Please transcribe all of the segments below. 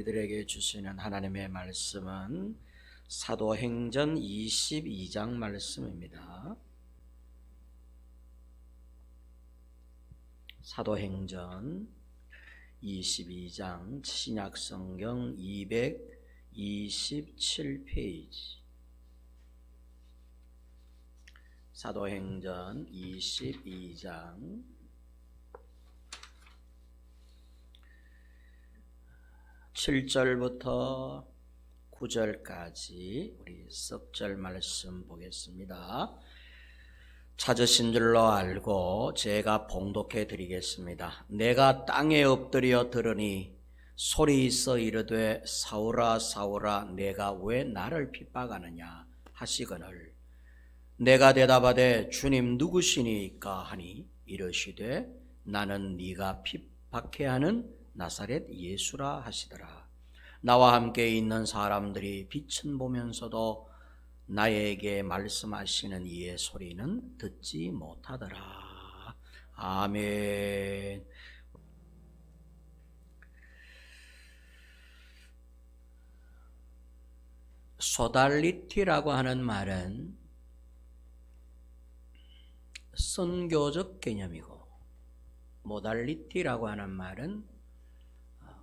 우리들에게 주시는 하나님의 말씀은 사도행전 22장 말씀입니다. 사도행전 22장 신약성경 227페이지. 사도행전 22장 7절부터 9절까지 우리 썩절 말씀 보겠습니다. 찾으신 줄로 알고 제가 봉독해 드리겠습니다. 내가 땅에 엎드려 들으니 소리 있어 이르되 사울아 사울아 내가 왜 나를 핍박하느냐 하시거늘 내가 대답하되 주님 누구시니까 하니 이르시되 나는 네가 핍박해 하는 나사렛 예수라 하시더라. 나와 함께 있는 사람들이 빛은 보면서도 나에게 말씀하시는 이의 소리는 듣지 못하더라. 아멘. 소달리티라고 하는 말은 선교적 개념이고, 모달리티라고 하는 말은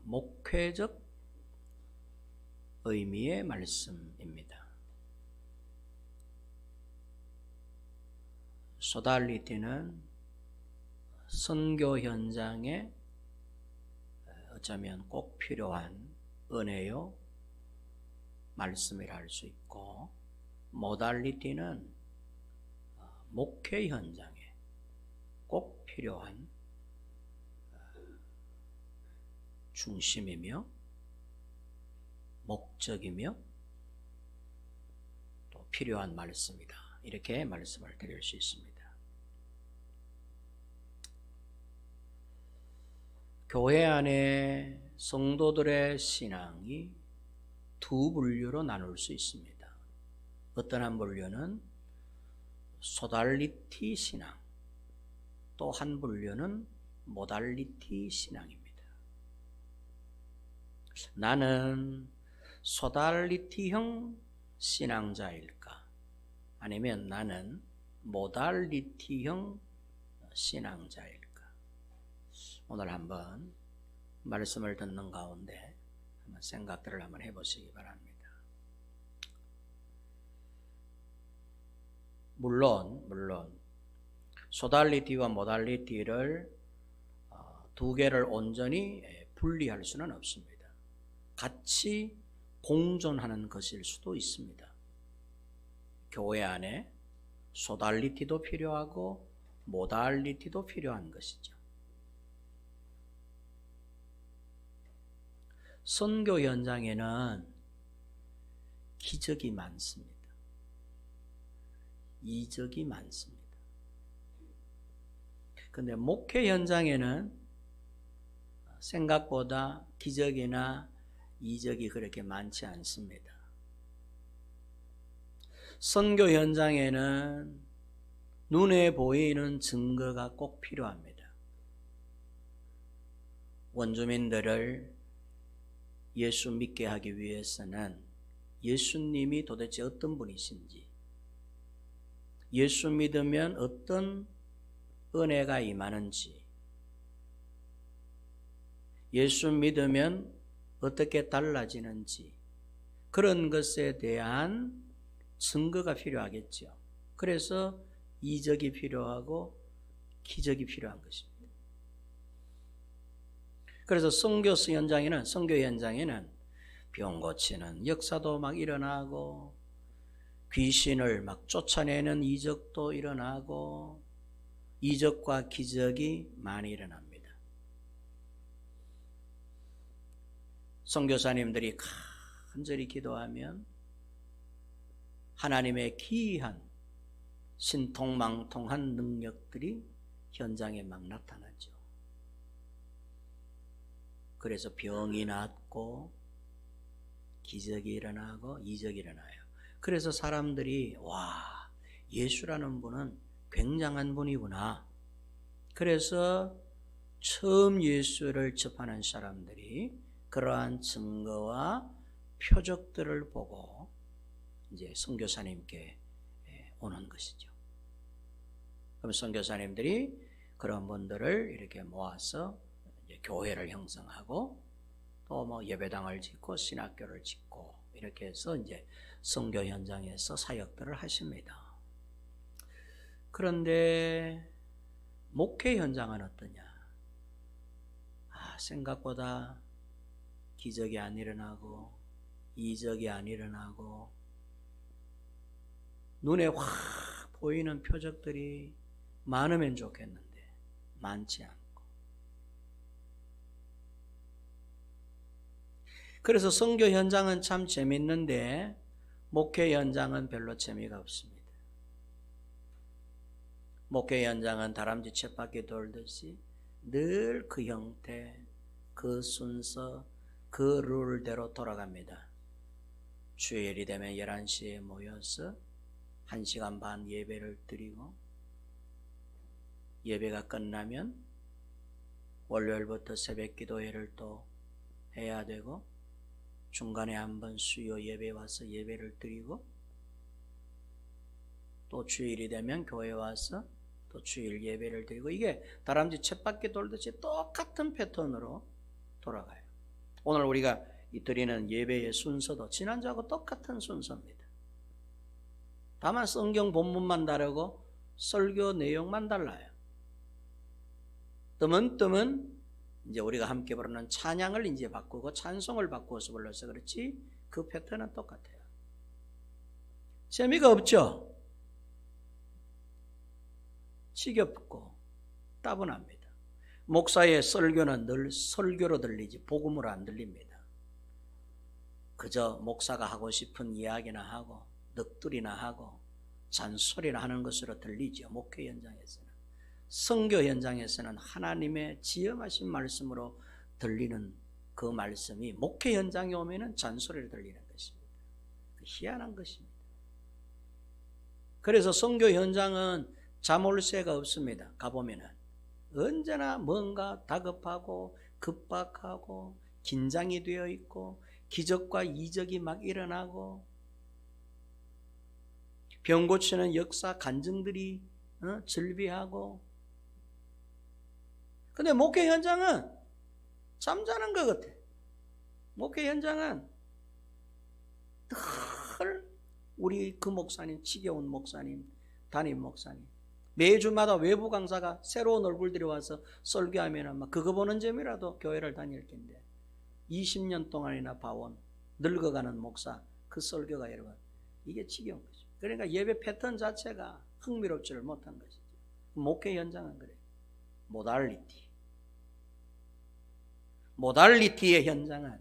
목회적 의미의 말씀입니다. 소달리티는 선교 현장에 어쩌면 꼭 필요한 은혜요 말씀이라 할 수 있고, 모달리티는 목회 현장에 꼭 필요한 중심이며 목적이며 또 필요한 말씀이다. 이렇게 말씀을 드릴 수 있습니다. 교회 안에 성도들의 신앙이 두 분류로 나눌 수 있습니다. 어떤 한 분류는 소달리티 신앙, 또 한 분류는 모달리티 신앙입니다. 나는 소달리티형 신앙자일까? 아니면 나는 모달리티형 신앙자일까? 오늘 한번 말씀을 듣는 가운데 한번 생각들을 한번 해보시기 바랍니다. 물론 소달리티와 모달리티를 두 개를 온전히 분리할 수는 없습니다. 같이 공존하는 것일 수도 있습니다. 교회 안에 소달리티도 필요하고 모달리티도 필요한 것이죠. 선교 현장에는 기적이 많습니다. 이적이 많습니다. 그런데 목회 현장에는 생각보다 기적이나 이적이 그렇게 많지 않습니다. 선교 현장에는 눈에 보이는 증거가 꼭 필요합니다. 원주민들을 예수 믿게 하기 위해서는 예수님이 도대체 어떤 분이신지, 예수 믿으면 어떤 은혜가 임하는지, 예수 믿으면 어떻게 달라지는지, 그런 것에 대한 증거가 필요하겠죠. 그래서 이적이 필요하고 기적이 필요한 것입니다. 그래서 선교 현장에는 병 고치는 역사도 막 일어나고, 귀신을 막 쫓아내는 이적도 일어나고, 이적과 기적이 많이 일어납니다. 선교사님들이 간절히 기도하면 하나님의 기이한 신통망통한 능력들이 현장에 막 나타나죠. 그래서 병이 낫고 기적이 일어나고 이적이 일어나요. 그래서 사람들이 와, 예수라는 분은 굉장한 분이구나. 그래서 처음 예수를 접하는 사람들이 그러한 증거와 표적들을 보고 이제 선교사님께 오는 것이죠. 그럼 선교사님들이 그런 분들을 이렇게 모아서 이제 교회를 형성하고 또 뭐 예배당을 짓고 신학교를 짓고 이렇게 해서 이제 선교 현장에서 사역들을 하십니다. 그런데 목회 현장은 어떠냐? 생각보다 기적이 안 일어나고 이적이 안 일어나고 눈에 확 보이는 표적들이 많으면 좋겠는데 많지 않고, 그래서 선교 현장은 참 재밌는데 목회 현장은 별로 재미가 없습니다. 목회 현장은 다람쥐 쳇바퀴 돌듯이 늘 그 형태, 그 순서, 그 룰대로 돌아갑니다. 주일이 되면 11시에 모여서 1시간 반 예배를 드리고, 예배가 끝나면 월요일부터 새벽 기도회를 또 해야 되고, 중간에 한번 수요 예배 와서 예배를 드리고, 또 주일이 되면 교회 와서 또 주일 예배를 드리고, 이게 다람쥐 쳇바퀴 돌듯이 똑같은 패턴으로 돌아가요. 오늘 우리가 드리는 예배의 순서도 지난주하고 똑같은 순서입니다. 다만 성경 본문만 다르고 설교 내용만 달라요. 뜨문뜨문 이제 우리가 함께 부르는 찬양을 이제 바꾸고 찬송을 바꾸어서 불러서 그렇지 그 패턴은 똑같아요. 재미가 없죠? 지겹고 따분합니다. 목사의 설교는 늘 설교로 들리지 복음으로 안 들립니다. 그저 목사가 하고 싶은 이야기나 하고 넋두리나 하고 잔소리나 하는 것으로 들리죠. 목회 현장에서는. 선교 현장에서는 하나님의 지엄하신 말씀으로 들리는 그 말씀이 목회 현장에 오면은 잔소리로 들리는 것입니다. 희한한 것입니다. 그래서 선교 현장은 잠 올 새가 없습니다. 가보면은 언제나 뭔가 다급하고 급박하고 긴장이 되어 있고 기적과 이적이 막 일어나고 병 고치는 역사 간증들이 즐비하고. 근데 목회 현장은 잠자는 것 같아. 목회 현장은 늘 우리 그 목사님, 지겨운 목사님, 담임 목사님 매주마다 외부 강사가 새로운 얼굴들이 와서 설교하면 막 그거 보는 재미라도 교회를 다닐 텐데 20년 동안이나 봐온 늙어가는 목사 그 설교가 여러분 이게 지겨운 거죠. 그러니까 예배 패턴 자체가 흥미롭지를 못한 것이죠. 목회 현장은 그래요. 모달리티의 현장은,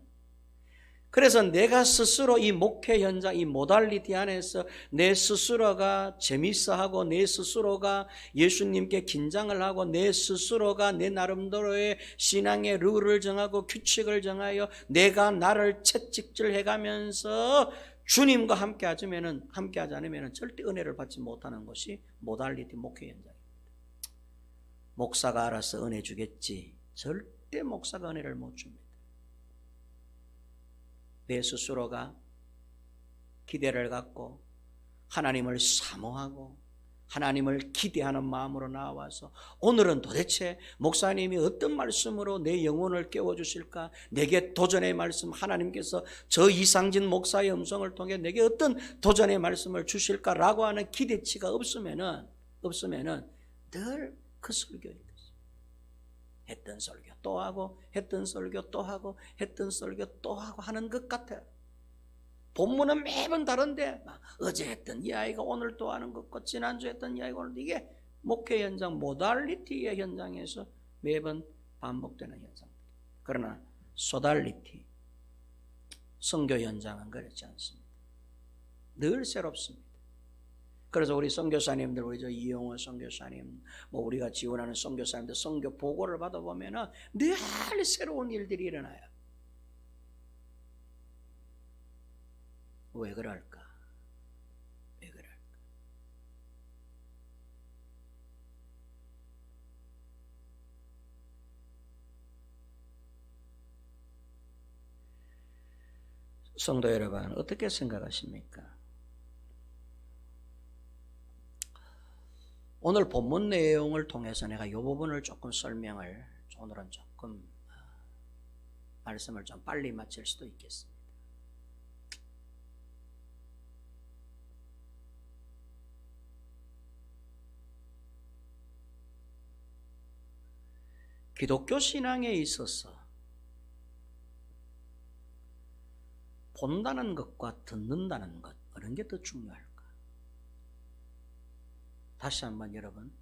그래서 내가 스스로 이 목회 현장, 이 모달리티 안에서 내 스스로가 재밌어하고 내 스스로가 예수님께 긴장을 하고 내 스스로가 내 나름대로의 신앙의 룰을 정하고 규칙을 정하여 내가 나를 채찍질해가면서 주님과 함께하지 않으면 절대 은혜를 받지 못하는 것이 모달리티 목회 현장입니다. 목사가 알아서 은혜 주겠지, 절대 목사가 은혜를 못 줍니다. 내 스스로가 기대를 갖고 하나님을 사모하고 하나님을 기대하는 마음으로 나와서 오늘은 도대체 목사님이 어떤 말씀으로 내 영혼을 깨워주실까, 내게 도전의 말씀, 하나님께서 저 이상진 목사의 음성을 통해 내게 어떤 도전의 말씀을 주실까라고 하는 기대치가 없으면은 늘 그 설교인 거죠. 했던 설교 또 하고 했던 설교 또 하고 했던 설교 또 하고 하는 것 같아요. 본문은 매번 다른데 어제 했던 이야기가 오늘 또 하는 것 같고 지난주에 했던 이야기가 오늘, 이게 목회 현장 모달리티의 현장에서 매번 반복되는 현상. 그러나 소달리티 선교 현장은 그렇지 않습니다. 늘 새롭습니다. 그래서 우리 선교사님들, 우리 저 이용호 선교사님, 뭐 우리가 지원하는 선교사님들 선교 보고를 받아보면은 늘 새로운 일들이 일어나요. 왜 그럴까? 왜 그럴까? 성도 여러분, 어떻게 생각하십니까? 오늘 본문 내용을 통해서 내가 이 부분을 조금 설명을 오늘은 조금 말씀을 좀 빨리 마칠 수도 있겠습니다. 기독교 신앙에 있어서 본다는 것과 듣는다는 것, 어느 게 더 중요할까? 다시 한번 여러분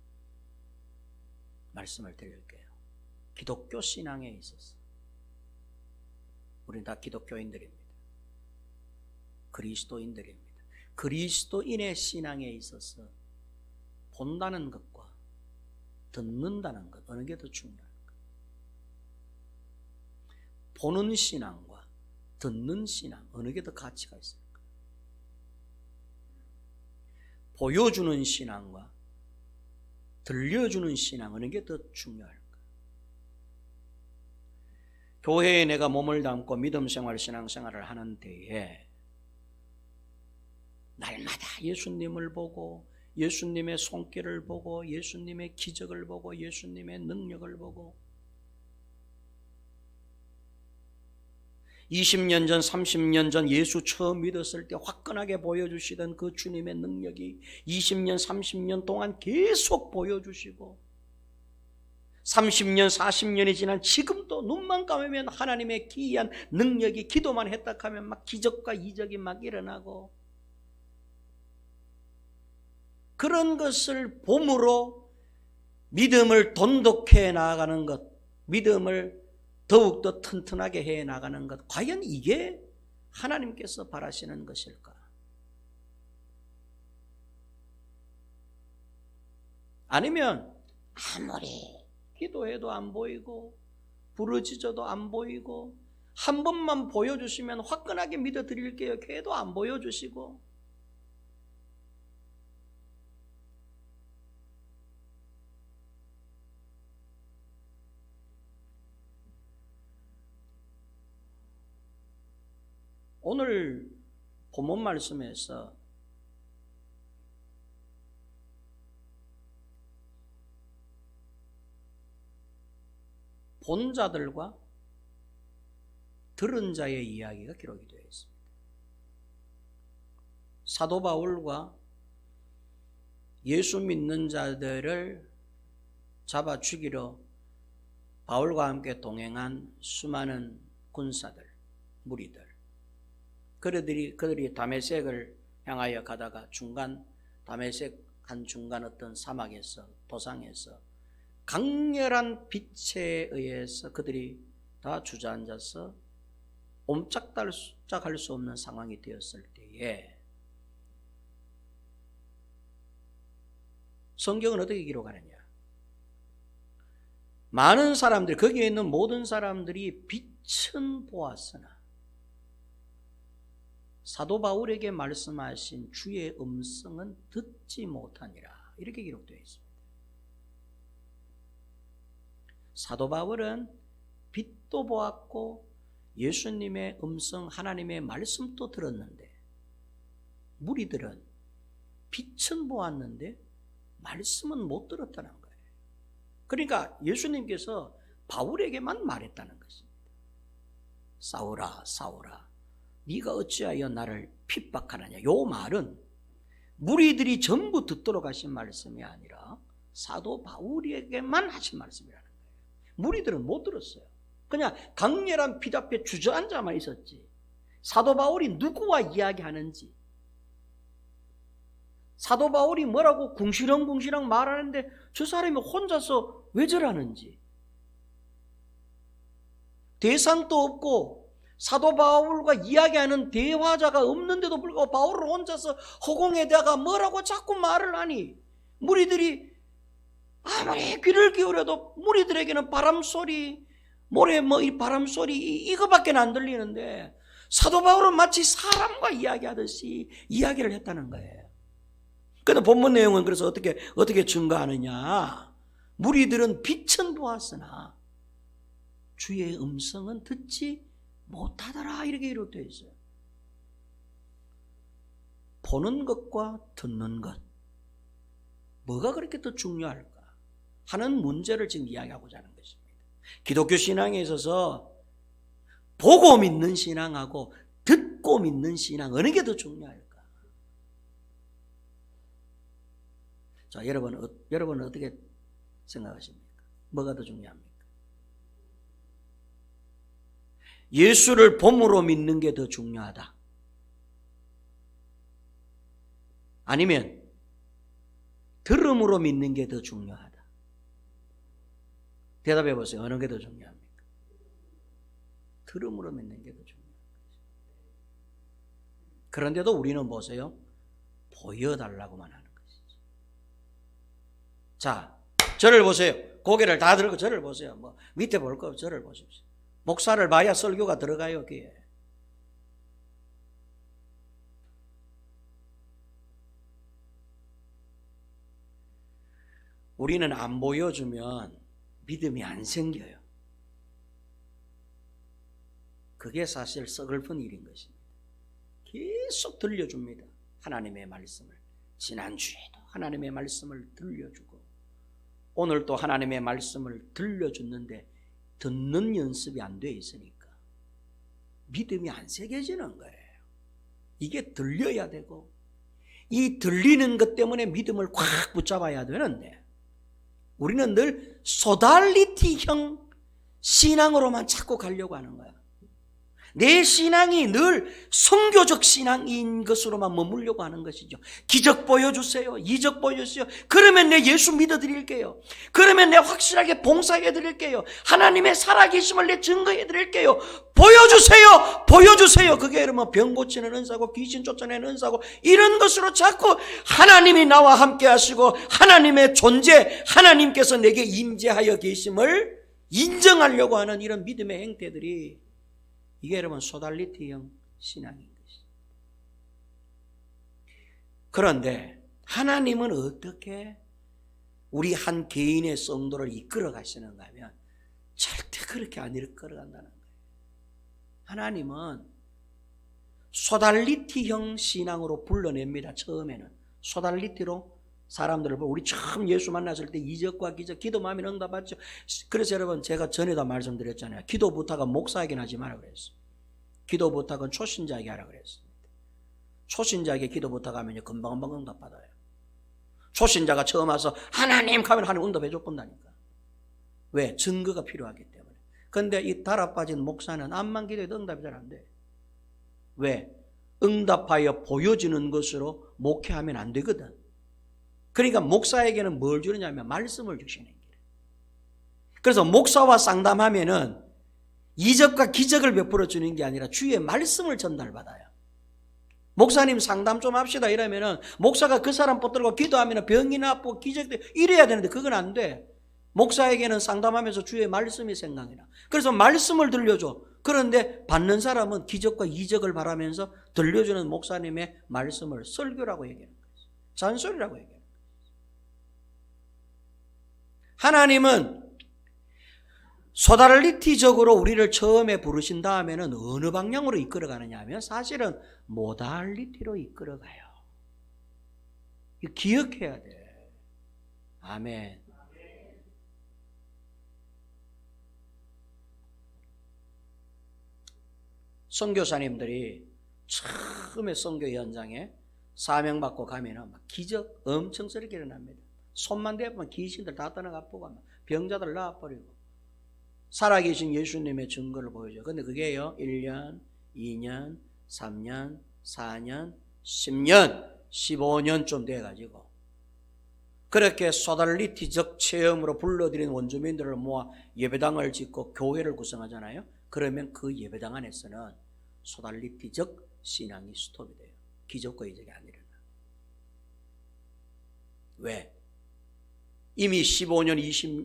말씀을 드릴게요. 기독교 신앙에 있어서 우리는 다 기독교인들입니다. 그리스도인들입니다. 그리스도인의 신앙에 있어서 본다는 것과 듣는다는 것, 어느 게 더 중요할까? 보는 신앙과 듣는 신앙, 어느 게 더 가치가 있을까? 보여주는 신앙과 들려주는 신앙, 어느 게 더 중요할까? 교회에 내가 몸을 담고 믿음 생활, 신앙 생활을 하는 데에 날마다 예수님을 보고 예수님의 손길을 보고 예수님의 기적을 보고 예수님의 능력을 보고 20년 전, 30년 전 예수 처음 믿었을 때 화끈하게 보여주시던 그 주님의 능력이 20년, 30년 동안 계속 보여주시고 30년, 40년이 지난 지금도 눈만 감으면 하나님의 기이한 능력이 기도만 했다 하면 막 기적과 이적이 막 일어나고 그런 것을 봄으로 믿음을 돈독해 나가는 것, 믿음을 더욱더 튼튼하게 해 나가는 것, 과연 이게 하나님께서 바라시는 것일까? 아니면 아무리 기도해도 안 보이고 부르짖어도 안 보이고 한 번만 보여주시면 화끈하게 믿어드릴게요 해도 안 보여주시고 오늘 본문 말씀에서 본 자들과 들은 자의 이야기가 기록이 되어 있습니다. 사도 바울과 예수 믿는 자들을 잡아 죽이러 바울과 함께 동행한 수많은 군사들, 무리들, 그들이 다메섹을 향하여 가다가 다메섹 한 중간 어떤 사막에서 도상에서 강렬한 빛에 의해서 그들이 다 주저앉아서 옴짝달싹할 수 없는 상황이 되었을 때에 성경은 어떻게 기록하느냐? 많은 사람들, 거기에 있는 모든 사람들이 빛은 보았으나 사도 바울에게 말씀하신 주의 음성은 듣지 못하니라, 이렇게 기록되어 있습니다. 사도 바울은 빛도 보았고 예수님의 음성, 하나님의 말씀도 들었는데 무리들은 빛은 보았는데 말씀은 못 들었다는 거예요. 그러니까 예수님께서 바울에게만 말했다는 것입니다. 사울아, 사울아, 네가 어찌하여 나를 핍박하느냐. 이 말은 무리들이 전부 듣도록 하신 말씀이 아니라 사도 바울에게만 하신 말씀이라는 거예요. 무리들은 못 들었어요. 그냥 강렬한 빛 앞에 주저앉아만 있었지. 사도 바울이 누구와 이야기하는지, 사도 바울이 뭐라고 궁시렁궁시렁 말하는데 저 사람이 혼자서 왜 저러는지, 대상도 없고 사도 바울과 이야기하는 대화자가 없는데도 불구하고 바울은 혼자서 허공에다가 뭐라고 자꾸 말을 하니 무리들이 아무리 귀를 기울여도 무리들에게는 바람소리, 모래 이 바람소리 이거밖에 안 들리는데 사도 바울은 마치 사람과 이야기하듯이 이야기를 했다는 거예요. 그런데 본문 내용은 그래서 어떻게 증가하느냐? 무리들은 빛은 보았으나 주의 음성은 듣지 못하더라, 이렇게 기록되어 있어요. 보는 것과 듣는 것, 뭐가 그렇게 더 중요할까 하는 문제를 지금 이야기하고자 하는 것입니다. 기독교 신앙에 있어서 보고 믿는 신앙하고 듣고 믿는 신앙, 어느 게 더 중요할까? 자, 여러분은 어떻게 생각하십니까? 뭐가 더 중요합니까? 예수를 봄으로 믿는 게 더 중요하다, 아니면 들음으로 믿는 게 더 중요하다? 대답해 보세요. 어느 게 더 중요합니까? 들음으로 믿는 게 더 중요합니다. 그런데도 우리는 보세요, 보여달라고만 하는 것이죠. 자, 저를 보세요. 고개를 다 들고 저를 보세요. 뭐 밑에 볼 거 저를 보십시오. 목사를 봐야 설교가 들어가요, 귀에. 우리는 안 보여주면 믿음이 안 생겨요. 그게 사실 서글픈 일인 것입니다. 계속 들려줍니다, 하나님의 말씀을. 지난주에도 하나님의 말씀을 들려주고 오늘도 하나님의 말씀을 들려줬는데 듣는 연습이 안 돼 있으니까 믿음이 안 새겨지는 거예요. 이게 들려야 되고, 이 들리는 것 때문에 믿음을 꽉 붙잡아야 되는데 우리는 늘 소달리티형 신앙으로만 자꾸 가려고 하는 거야. 내 신앙이 늘 선교적 신앙인 것으로만 머물려고 하는 것이죠. 기적 보여주세요, 이적 보여주세요. 그러면 내 예수 믿어드릴게요. 그러면 내 확실하게 봉사해드릴게요. 하나님의 살아계심을 내 증거해드릴게요. 보여주세요, 보여주세요. 그게 여러분 병 고치는 은사고 귀신 쫓아내는 은사고, 이런 것으로 자꾸 하나님이 나와 함께 하시고 하나님의 존재, 하나님께서 내게 임재하여 계심을 인정하려고 하는 이런 믿음의 행태들이, 이게 여러분 소달리티형 신앙인 것입니다. 그런데 하나님은 어떻게 우리 한 개인의 성도를 이끌어 가시는가 하면 절대 그렇게 안 이끌어 간다는 거예요. 하나님은 소달리티형 신앙으로 불러냅니다. 처음에는 소달리티로 사람들을 보고, 우리 처음 예수 만났을 때 이적과 기적, 기도만 하면 응답받죠. 그래서 여러분 제가 전에도 말씀드렸잖아요. 기도 부탁은 목사에게 하지 마라 그랬어요. 기도 부탁은 초신자에게 하라 그랬습니다. 초신자에게 기도 부탁하면 금방금방 응답받아요. 초신자가 처음 와서 하나님 하면 하나님 응답해 줄 건다니까. 왜? 증거가 필요하기 때문에. 그런데 이 달아 빠진 목사는 암만 기도해도 응답이 잘 안 돼. 왜? 응답하여 보여지는 것으로 목회하면 안 되거든. 그러니까 목사에게는 뭘 주느냐면 말씀을 주시는 거예요. 그래서 목사와 상담하면은 이적과 기적을 베풀어 주는 게 아니라 주의 말씀을 전달받아요. 목사님 상담 좀 합시다 이러면은 목사가 그 사람 붙들고 기도하면 병이 나고 기적도 이래야 되는데 그건 안 돼. 목사에게는 상담하면서 주의 말씀이 생각이 나. 그래서 말씀을 들려줘. 그런데 받는 사람은 기적과 이적을 바라면서 들려주는 목사님의 말씀을 설교라고 얘기하는 거예요. 잔소리라고 얘기해요. 하나님은 소달리티적으로 우리를 처음에 부르신 다음에는 어느 방향으로 이끌어 가느냐 하면 사실은 모달리티로 이끌어 가요. 이거 기억해야 돼. 아멘. 선교사님들이 처음에 선교 현장에 사명받고 가면은 막 기적 엄청스럽게 일어납니다. 손만 대보면 귀신들 다 떠나가보고 병자들 나와버리고 살아계신 예수님의 증거를 보여줘요. 근데 그게요 1년, 2년, 3년, 4년, 10년, 15년쯤 돼가지고 그렇게 소달리티적 체험으로 불러들인 원주민들을 모아 예배당을 짓고 교회를 구성하잖아요. 그러면 그 예배당 안에서는 소달리티적 신앙이 스톱이 돼요. 기적과 이적이 안 일어나. 왜? 이미 15년,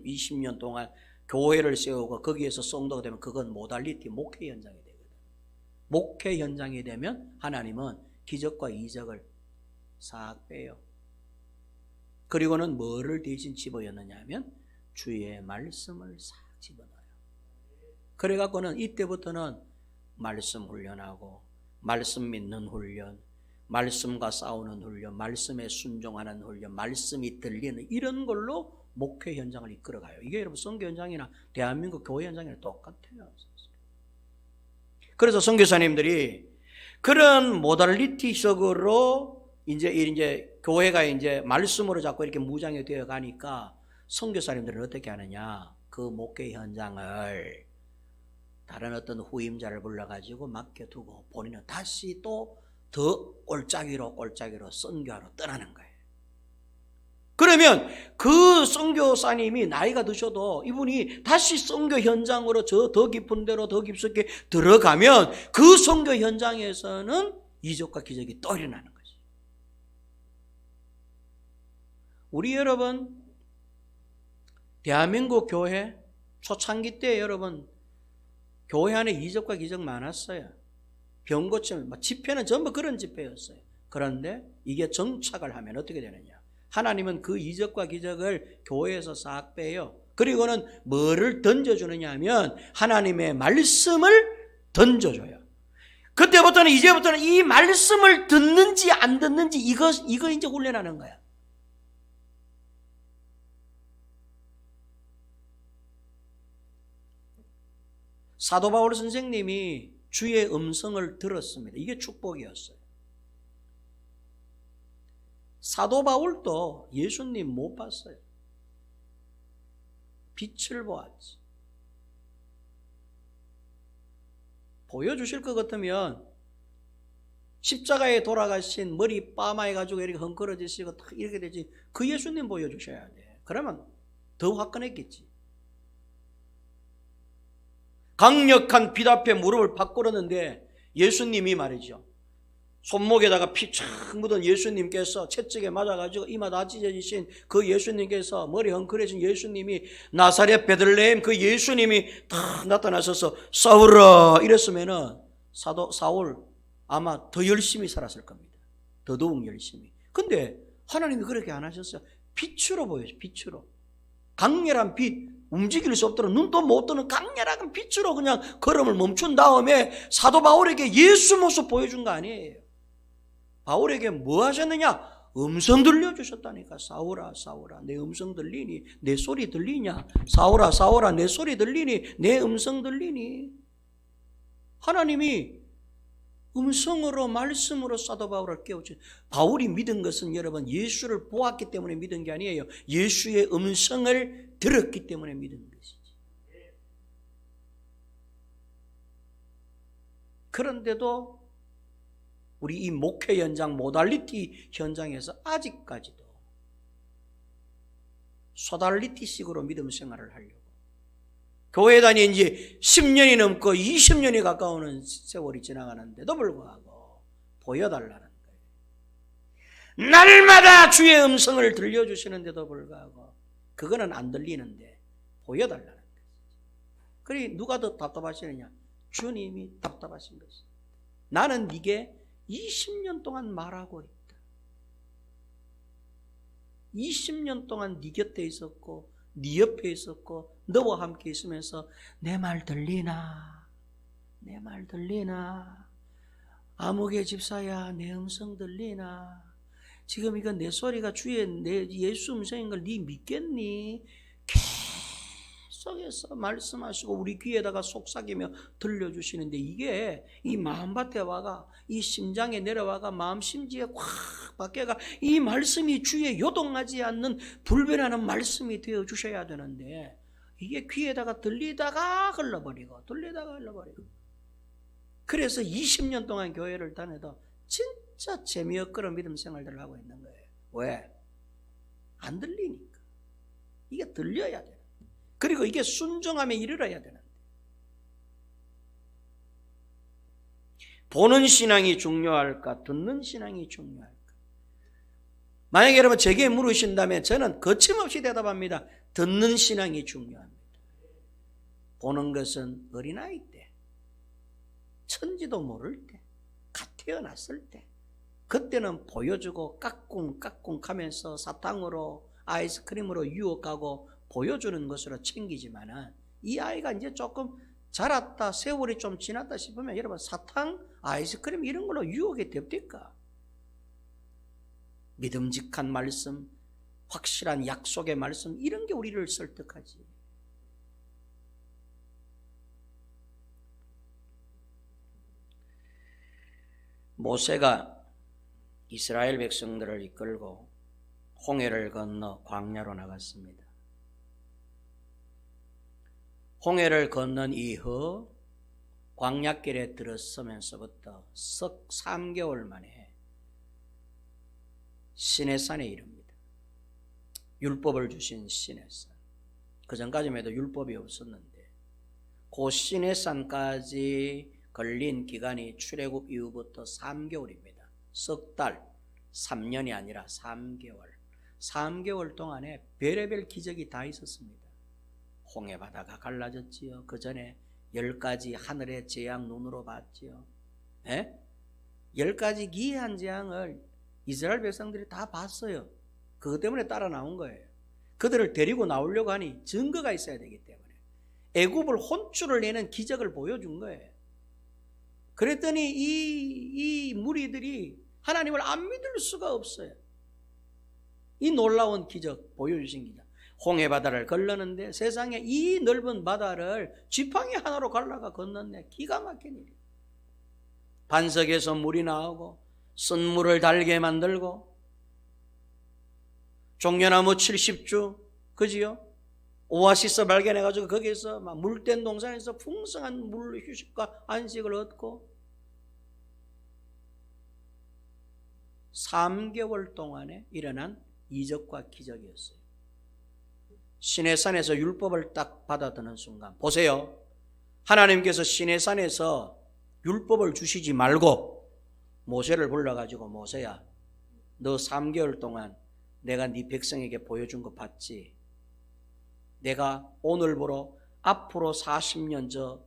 20년 동안 교회를 세우고 거기에서 성도가 되면 그건 모달리티, 목회 현장이 되거든. 목회 현장이 되면 하나님은 기적과 이적을 싹 빼요. 그리고는 뭐를 대신 집어넣느냐 하면 주의 말씀을 싹 집어넣어요. 그래갖고는 이때부터는 말씀 훈련하고 말씀 믿는 훈련, 말씀과 싸우는 훈련, 말씀에 순종하는 훈련, 말씀이 들리는 이런 걸로 목회 현장을 이끌어가요. 이게 여러분 선교 현장이나 대한민국 교회 현장이랑 똑같아요. 그래서 선교사님들이 그런 모달리티적으로 이제 교회가 이제 말씀으로 자꾸 이렇게 무장이 되어 가니까 선교사님들은 어떻게 하느냐? 그 목회 현장을 다른 어떤 후임자를 불러가지고 맡겨두고 본인은 다시 또 더 올짜기로 선교하러 떠나는 거예요. 그러면 그 선교사님이 나이가 드셔도 이분이 다시 선교 현장으로 저 더 깊은 데로 더 깊숙이 들어가면 그 선교 현장에서는 이적과 기적이 또 일어나는 거지. 우리 여러분 대한민국 교회 초창기 때 여러분 교회 안에 이적과 기적 많았어요. 병 고치면 집회는 전부 그런 집회였어요. 그런데 이게 정착을 하면 어떻게 되느냐? 하나님은 그 이적과 기적을 교회에서 싹 빼요. 그리고는 뭐를 던져주느냐 하면 하나님의 말씀을 던져줘요. 그때부터는 이제부터는 이 말씀을 듣는지 안 듣는지 이거 이제 훈련하는 거야. 사도 바울 선생님이 주의 음성을 들었습니다. 이게 축복이었어요. 사도 바울도 예수님 못 봤어요. 빛을 보았지. 보여주실 것 같으면 십자가에 돌아가신 머리 빠마해가지고 이렇게 헝클어지시고 이렇게 되지. 그 예수님 보여주셔야 돼. 그러면 더 화끈했겠지. 강력한 빛 앞에 무릎을 팍 꿇었는데 예수님이 말이죠. 손목에다가 피 촥 묻은 예수님께서 채찍에 맞아가지고 이마 다 찢어지신 그 예수님께서 머리 헝클어진 예수님이 나사렛 베들레헴 그 예수님이 딱 나타나셔서 싸우라 이랬으면은 사울 아마 더 열심히 살았을 겁니다. 더더욱 열심히. 근데 하나님이 그렇게 안 하셨어요. 빛으로 보여요. 빛으로. 강렬한 빛. 움직일 수 없도록 눈도 못 뜨는 강렬한 빛으로 그냥 걸음을 멈춘 다음에 사도 바울에게 예수 모습 보여준 거 아니에요. 바울에게 뭐 하셨느냐? 음성 들려주셨다니까. 사울아 사울아 내 음성 들리니? 내 소리 들리냐? 사울아 사울아 내 소리 들리니? 내 음성 들리니? 하나님이 음성으로 말씀으로 사도 바울을 깨우쳐. 바울이 믿은 것은 여러분 예수를 보았기 때문에 믿은 게 아니에요. 예수의 음성을 들었기 때문에 믿은 것이지. 그런데도 우리 이 목회 현장 모달리티 현장에서 아직까지도 소달리티식으로 믿음 생활을 하려고 교회 다닌 지 10년이 넘고 20년이 가까우는 세월이 지나가는데도 불구하고 보여달라는 거예요. 날마다 주의 음성을 들려주시는데도 불구하고 그거는 안 들리는데 보여달라는 거예요. 그러니 누가 더 답답하시느냐? 주님이 답답하신 것이. 나는 이게 20년 동안 말하고 있다. 20년 동안 네 곁에 있었고 네 옆에 있었고 너와 함께 있으면서 내 말 들리나? 내 말 들리나? 아무개 집사야 내 음성 들리나? 지금 이건 내 소리가 주의 내 예수 음성인 걸 네 믿겠니? 계속해서 말씀하시고 우리 귀에다가 속삭이며 들려주시는데 이게 이 마음밭에 와가 이 심장에 내려와가 마음 심지에 확 바뀌어가 이 말씀이 주에 요동하지 않는 불변하는 말씀이 되어 주셔야 되는데 이게 귀에다가 들리다가 흘러버리고 들리다가 흘러버리고. 그래서 20년 동안 교회를 다녀도 진짜 재미없거나 믿음 생활들을 하고 있는 거예요. 왜? 안 들리니까. 이게 들려야 돼. 그리고 이게 순종함에 이르러야 되는데. 보는 신앙이 중요할까? 듣는 신앙이 중요할까? 만약에 여러분 제게 물으신다면 저는 거침없이 대답합니다. 듣는 신앙이 중요합니다. 보는 것은 어린아이 때, 천지도 모를 때, 갓 태어났을 때 그때는 보여주고 까꿍까꿍 하면서 사탕으로 아이스크림으로 유혹하고 보여주는 것으로 챙기지만은 이 아이가 이제 조금 자랐다 세월이 좀 지났다 싶으면 여러분 사탕 아이스크림 이런 걸로 유혹이 됩니까? 믿음직한 말씀, 확실한 약속의 말씀, 이런 게 우리를 설득하지. 모세가 이스라엘 백성들을 이끌고 홍해를 건너 광야로 나갔습니다. 홍해를 건넌 이후 광야길에 들어서면서부터 석 3개월 만에 시내산에 이릅니다. 율법을 주신 시내산. 그 전까지만 해도 율법이 없었는데 그 시내산까지 걸린 기간이 출애굽 이후부터 3개월입니다. 석 달, 3년이 아니라 3개월. 3개월 동안에 별의별 기적이 다 있었습니다. 홍해바다가 갈라졌지요. 그 전에 10가지 하늘의 재앙 눈으로 봤지요. 10가지 기이한 재앙을 이스라엘 백성들이 다 봤어요. 그것 때문에 따라 나온 거예요. 그들을 데리고 나오려고 하니 증거가 있어야 되기 때문에 애굽을 혼쭐을 내는 기적을 보여준 거예요. 그랬더니 이 무리들이 하나님을 안 믿을 수가 없어요. 이 놀라운 기적, 보여주신 기적. 홍해바다를 걸렀는데 세상에 이 넓은 바다를 지팡이 하나로 갈라가 건넜네. 기가 막힌 일이에요. 반석에서 물이 나오고 쓴물을 달게 만들고 종려나무 70주, 그지요? 오아시스 발견해가지고 거기서 막 물된 동산에서 풍성한 물 휴식과 안식을 얻고 3개월 동안에 일어난 이적과 기적이었어요. 시내산에서 율법을 딱 받아드는 순간, 보세요. 하나님께서 시내산에서 율법을 주시지 말고 모세를 불러가지고, 모세야, 너 3개월 동안 내가 네 백성에게 보여준 거 봤지? 내가 오늘부로 앞으로 40년 저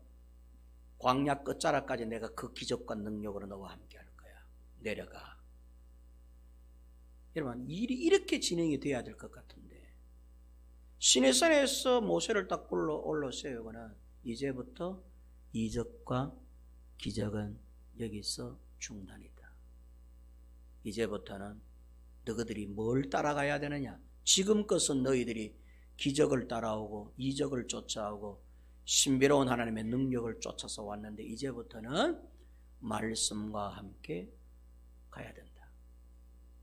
광야 끝자락까지 내가 그 기적과 능력으로 너와 함께 할 거야. 내려가. 여러분, 일이 이렇게 진행이 돼야 될 것 같은데 시내산에서 모세를 딱 불러 올라 세우거나 이제부터 이적과 기적은 여기서 중단이다. 이제부터는 너희들이 뭘 따라가야 되느냐? 지금 것은 너희들이 기적을 따라오고 이적을 쫓아오고 신비로운 하나님의 능력을 쫓아서 왔는데 이제부터는 말씀과 함께 가야 된다.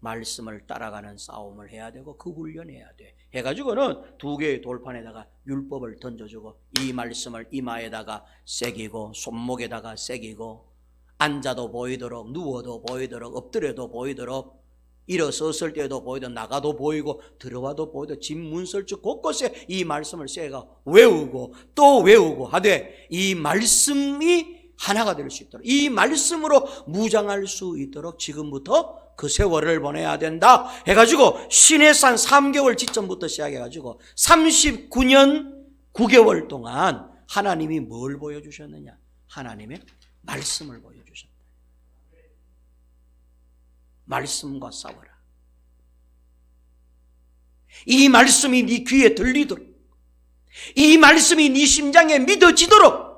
말씀을 따라가는 싸움을 해야 되고 그 훈련해야 돼. 해가지고는 2개의 돌판에다가 율법을 던져주고 이 말씀을 이마에다가 새기고 손목에다가 새기고 앉아도 보이도록 누워도 보이도록 엎드려도 보이도록 일어섰을 때도 보이도록 나가도 보이고 들어와도 보이도록 집 문설주 곳곳에 이 말씀을 새가 외우고 또 외우고 하되 이 말씀이 하나가 될 수 있도록 이 말씀으로 무장할 수 있도록 지금부터 그 세월을 보내야 된다 해가지고 시내산 3개월 지점부터 시작해가지고 39년 9개월 동안 하나님이 뭘 보여주셨느냐? 하나님의 말씀을 보여주셨다. 말씀과 싸워라. 이 말씀이 네 귀에 들리도록, 이 말씀이 네 심장에 믿어지도록,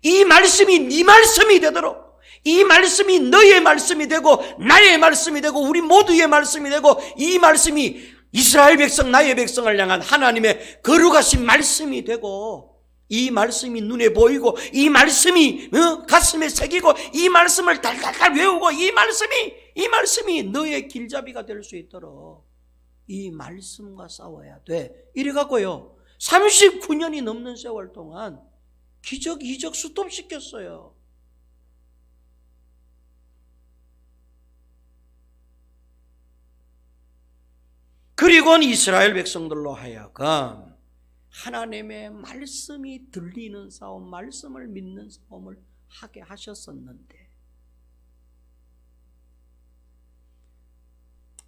이 말씀이 네 말씀이 되도록, 이 말씀이 너의 말씀이 되고 나의 말씀이 되고 우리 모두의 말씀이 되고 이 말씀이 이스라엘 백성 나의 백성을 향한 하나님의 거룩하신 말씀이 되고 이 말씀이 눈에 보이고 이 말씀이 가슴에 새기고 이 말씀을 달달달 외우고 이 말씀이 너의 길잡이가 될 수 있도록 이 말씀과 싸워야 돼. 이래갖고요 39년이 넘는 세월 동안 기적 이적 스톱시켰어요. 그리고는 이스라엘 백성들로 하여금 하나님의 말씀이 들리는 싸움, 말씀을 믿는 싸움을 하게 하셨었는데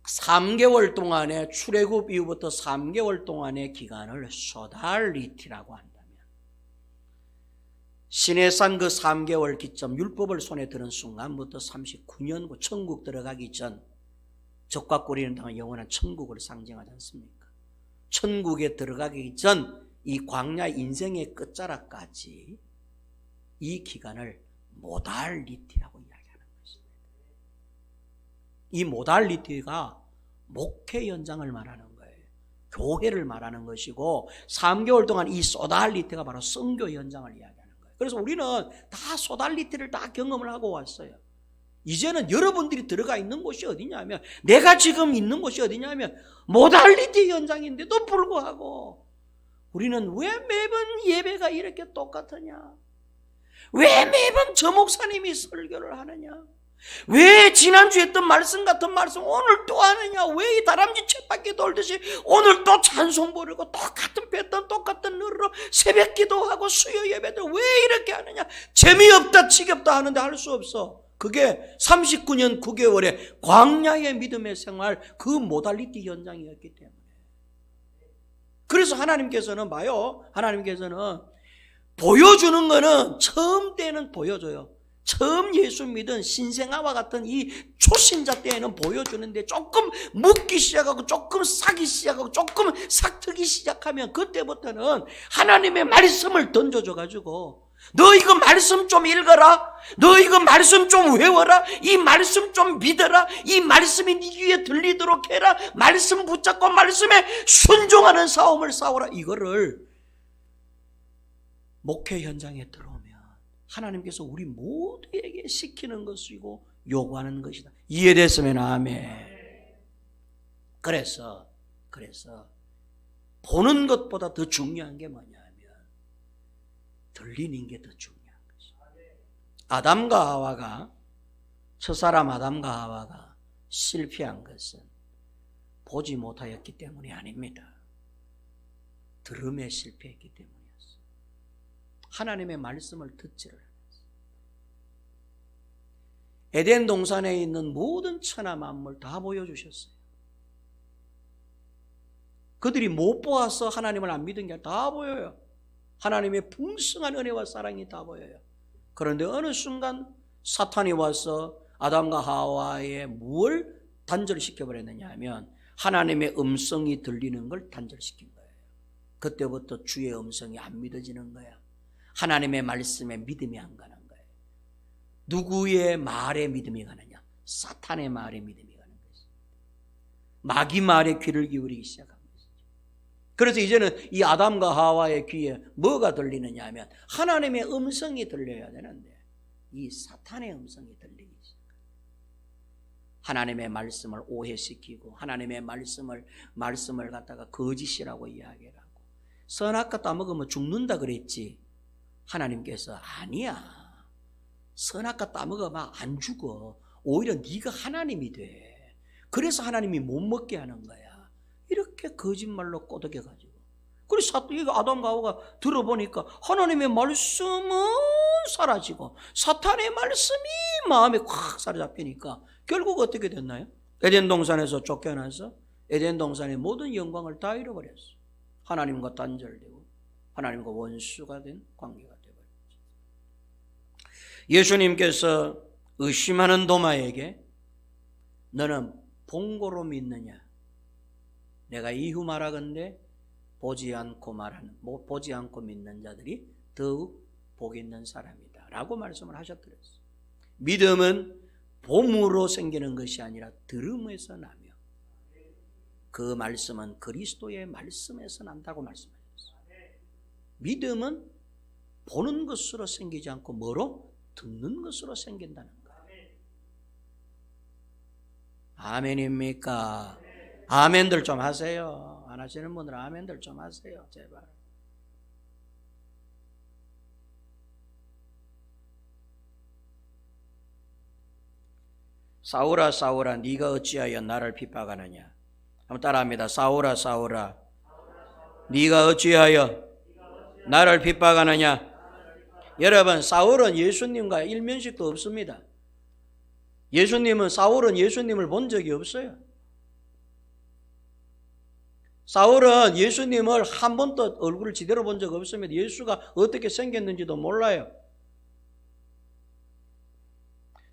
3개월 동안의 출애굽 이후부터 3개월 동안의 기간을 소달리티라고 한다면 시내산 그 3개월 기점 율법을 손에 드는 순간부터 39년 천국 들어가기 전 적과 꼬리는 당한 영원한 천국을 상징하지 않습니까? 천국에 들어가기 전 이 광야 인생의 끝자락까지 이 기간을 모달리티라고 이야기하는 것입니다. 이 모달리티가 목회 현장을 말하는 거예요. 교회를 말하는 것이고 3개월 동안 이 소달리티가 바로 선교 현장을 이야기하는 거예요. 그래서 우리는 다 소달리티를 다 경험을 하고 왔어요. 이제는 여러분들이 들어가 있는 곳이 어디냐면, 내가 지금 있는 곳이 어디냐면 모달리티 현장인데도 불구하고 우리는 왜 매번 예배가 이렇게 똑같으냐? 왜 매번 저 목사님이 설교를 하느냐? 왜 지난주에 했던 말씀 같은 말씀 오늘 또 하느냐? 왜 이 다람쥐 쳇바퀴 돌듯이 오늘 또 찬송 부르고 똑같은 패턴 똑같은 노래로 새벽 기도하고 수요 예배들 왜 이렇게 하느냐? 재미없다 지겹다 하는데 할 수 없어. 그게 39년 9개월의 광야의 믿음의 생활, 그 모달리티 현장이었기 때문에. 그래서 하나님께서는 봐요. 하나님께서는 보여주는 거는 처음 때는 보여줘요. 처음 예수 믿은 신생아와 같은 이 초신자 때에는 보여주는데 조금 묻기 시작하고 조금 사기 시작하고 조금 삭트기 시작하면 그때부터는 하나님의 말씀을 던져줘가지고 너 이거 말씀 좀 읽어라, 너 이거 말씀 좀 외워라, 이 말씀 좀 믿어라, 이 말씀이 네 귀에 들리도록 해라, 말씀 붙잡고 말씀에 순종하는 싸움을 싸워라. 이거를 목회 현장에 들어오면 하나님께서 우리 모두에게 시키는 것이고 요구하는 것이다. 이해됐으면 아멘. 그래서 보는 것보다 더 중요한 게 뭐냐면 들리는 게 더 중요한 것이에요. 아담과 하와가, 첫사람 아담과 하와가 실패한 것은 보지 못하였기 때문이 아닙니다. 들음에 실패했기 때문이었어요. 하나님의 말씀을 듣지를 않았어요. 에덴 동산에 있는 모든 천하 만물 다 보여주셨어요. 그들이 못 보아서 하나님을 안 믿은 게 다 보여요. 하나님의 풍성한 은혜와 사랑이 다 보여요. 그런데 어느 순간 사탄이 와서 아담과 하와의 무엇을 단절시켜버렸느냐 하면 하나님의 음성이 들리는 걸 단절시킨 거예요. 그때부터 주의 음성이 안 믿어지는 거야. 하나님의 말씀에 믿음이 안 가는 거예요. 누구의 말에 믿음이 가느냐? 사탄의 말에 믿음이 가는 것이죠. 마귀 말에 귀를 기울이기 시작한 것이죠. 그래서 이제는 이 아담과 하와의 귀에 뭐가 들리느냐 하면 하나님의 음성이 들려야 되는데 이 사탄의 음성이 들리기 시작해요. 하나님의 말씀을 오해시키고 하나님의 말씀을 갖다가 거짓이라고 이야기를 하고 선악과 따먹으면 죽는다 그랬지. 하나님께서 아니야. 선악과 따먹으면 안 죽어. 오히려 네가 하나님이 돼. 그래서 하나님이 못 먹게 하는 거야. 이렇게 거짓말로 꼬드겨가지고. 그래서 아담과 하와가 들어보니까 하나님의 말씀은 사라지고 사탄의 말씀이 마음에 확 사로잡히니까 결국 어떻게 됐나요? 에덴 동산에서 쫓겨나서 에덴 동산의 모든 영광을 다 잃어버렸어. 하나님과 단절되고 하나님과 원수가 된 관계가 되어버렸죠. 예수님께서 의심하는 도마에게 너는 본고로 믿느냐? 내가 이후 말하건대 보지 않고 믿는 자들이 더욱 복 있는 사람이다 라고 말씀을 하셨더랬어요. 믿음은 봄으로 생기는 것이 아니라 들음에서 나며 그 말씀은 그리스도의 말씀에서 난다고 말씀하셨어요. 믿음은 보는 것으로 생기지 않고 뭐로? 듣는 것으로 생긴다는 거예요. 아멘입니까? 아멘들 좀 하세요. 안 하시는 분들은 아멘들 좀 하세요. 제발. 사울아 사울아 네가 어찌하여 나를 핍박하느냐. 한번 따라합니다. 사울아 사울아 네가 어찌하여 나를 핍박하느냐. 여러분, 사울은 예수님과 일면식도 없습니다. 사울은 예수님을 본 적이 없어요. 사울은 예수님을 한 번도 얼굴을 제대로 본 적 없습니다. 예수가 어떻게 생겼는지도 몰라요.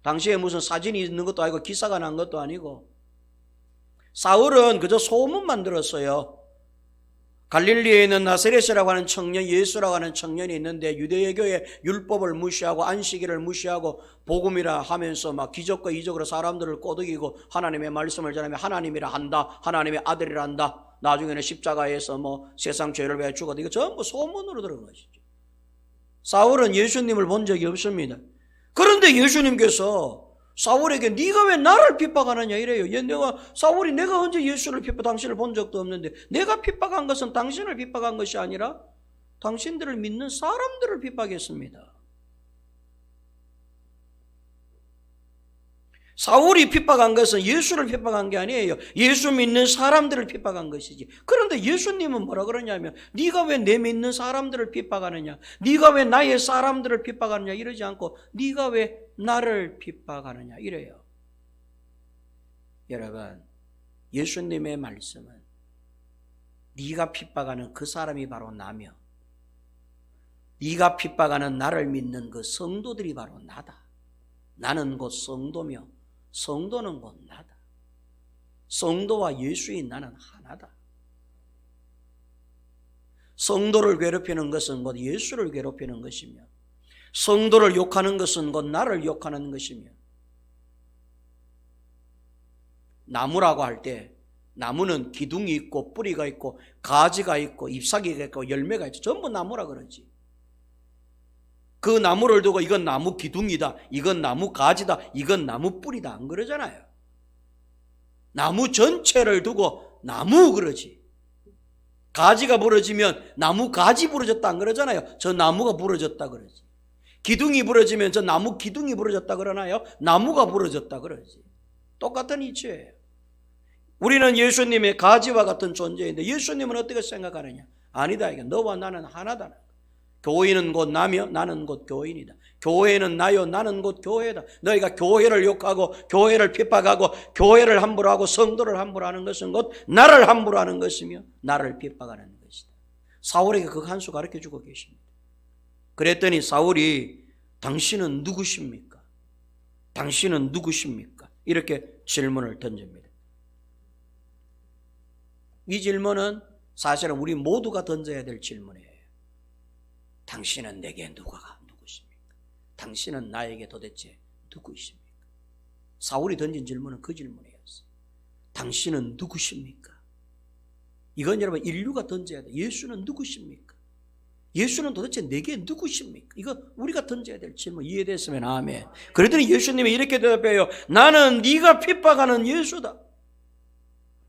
당시에 무슨 사진이 있는 것도 아니고 기사가 난 것도 아니고 사울은 그저 소문만 들었어요. 갈릴리에 있는 나사렛이라고 하는 청년, 예수라고 하는 청년이 있는데 유대교의 율법을 무시하고 안식일을 무시하고 복음이라 하면서 막 기적과 이적으로 사람들을 꼬드기고 하나님의 말씀을 전하며 하나님이라 한다, 하나님의 아들이라 한다, 나중에는 십자가에서 뭐 세상 죄를 위해 죽었다. 이거 전부 소문으로 들은 것이죠. 사울은 예수님을 본 적이 없습니다. 그런데 예수님께서 사울에게 네가 왜 나를 핍박하느냐 이래요. 사울이 내가 언제 예수를 당신을 본 적도 없는데 내가 핍박한 것은 당신을 핍박한 것이 아니라 당신들을 믿는 사람들을 핍박했습니다. 사울이 핍박한 것은 예수를 핍박한 게 아니에요. 예수 믿는 사람들을 핍박한 것이지. 그런데 예수님은 뭐라 그러냐면 네가 왜 내 믿는 사람들을 핍박하느냐, 네가 왜 나의 사람들을 핍박하느냐 이러지 않고 네가 왜 나를 핍박하느냐 이래요. 여러분, 예수님의 말씀은 네가 핍박하는 그 사람이 바로 나며 네가 핍박하는 나를 믿는 그 성도들이 바로 나다. 나는 곧 성도며 성도는 곧 나다. 성도와 예수인 나는 하나다. 성도를 괴롭히는 것은 곧 예수를 괴롭히는 것이며 성도를 욕하는 것은 곧 나를 욕하는 것이며 나무라고 할 때 나무는 기둥이 있고 뿌리가 있고 가지가 있고 잎사귀가 있고 열매가 있고 전부 나무라 그러지. 그 나무를 두고 이건 나무 기둥이다, 이건 나무 가지다, 이건 나무 뿌리다 안 그러잖아요. 나무 전체를 두고 나무 그러지. 가지가 부러지면 나무 가지 부러졌다 안 그러잖아요. 저 나무가 부러졌다 그러지. 기둥이 부러지면 저 나무 기둥이 부러졌다 그러나요? 나무가 부러졌다 그러지. 똑같은 이치예요. 우리는 예수님의 가지와 같은 존재인데 예수님은 어떻게 생각하느냐? 아니다, 이게 너와 나는 하나다. 교인은 곧 나며 나는 곧 교인이다. 교회는 나요 나는 곧 교회다. 너희가 교회를 욕하고 교회를 핍박하고 교회를 함부로 하고 성도를 함부로 하는 것은 곧 나를 함부로 하는 것이며 나를 핍박하는 것이다. 사울에게 그 한 수 가르쳐주고 계십니다. 그랬더니 사울이 당신은 누구십니까? 당신은 누구십니까? 이렇게 질문을 던집니다. 이 질문은 사실은 우리 모두가 던져야 될 질문이에요. 당신은 내게 누구십니까? 당신은 나에게 도대체 누구십니까? 사울이 던진 질문은 그 질문이었어요. 당신은 누구십니까? 이건 여러분 인류가 던져야 돼. 예수는 누구십니까? 예수는 도대체 내게 누구십니까? 이거 우리가 던져야 될 질문. 이해됐으면 아멘. 그러더니 예수님이 이렇게 대답해요. 나는 네가 핍박하는 예수다.